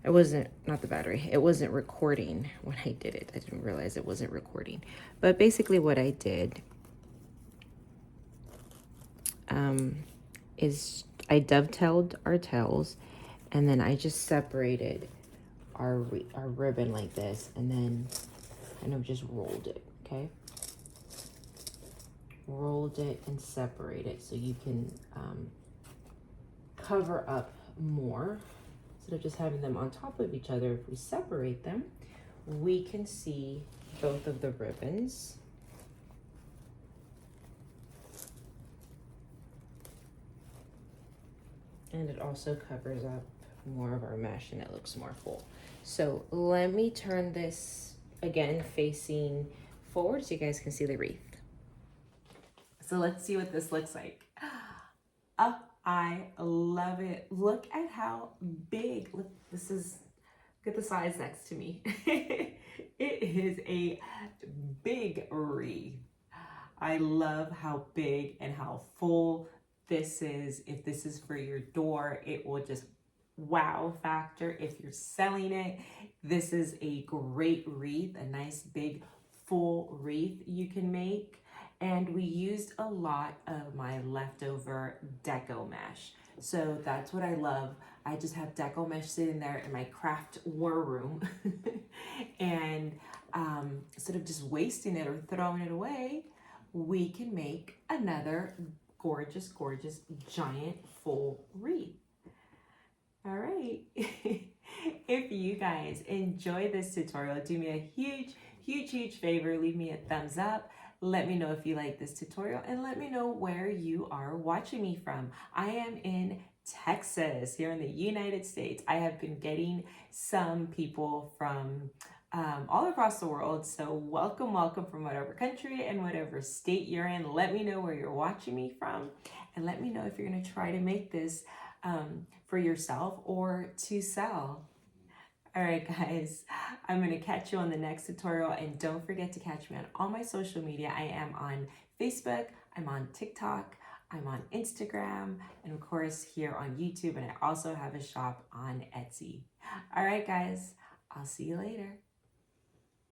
it wasn't recording when I did it. I didn't realize it wasn't recording. But basically what I did is I dovetailed our tails, and then I just separated our ribbon like this, and then kind of just rolled it, okay? Rolled it and separate it so you can cover up more. Instead of just having them on top of each other, if we separate them, we can see both of the ribbons. And it also covers up more of our mesh and it looks more full. So let me turn this again facing forward so you guys can see the wreath. So let's see what this looks like. Oh, I love it. Look at how big, look, look at the size next to me. It is a big wreath. I love how big and how full this is. If this is for your door, it will just wow factor. If you're selling it, this is a great wreath, a nice big full wreath you can make. And we used a lot of my leftover Deco mesh. So that's what I love. I just have Deco mesh sitting there in my craft war room. And instead of just wasting it or throwing it away, we can make another gorgeous, gorgeous, giant full wreath. All right. If you guys enjoy this tutorial, do me a huge, huge, huge favor. Leave me a thumbs up. Let me know if you like this tutorial and let me know where you are watching me from. I am in Texas, here in the United States. I have been getting some people from all across the world. So welcome, welcome from whatever country and whatever state you're in. Let me know where you're watching me from and let me know if you're gonna try to make this for yourself or to sell. All right, guys, I'm going to catch you on the next tutorial, and don't forget to catch me on all my social media. I am on Facebook, I'm on TikTok, I'm on Instagram, and of course here on YouTube, and I also have a shop on Etsy. All right, guys, I'll see you later.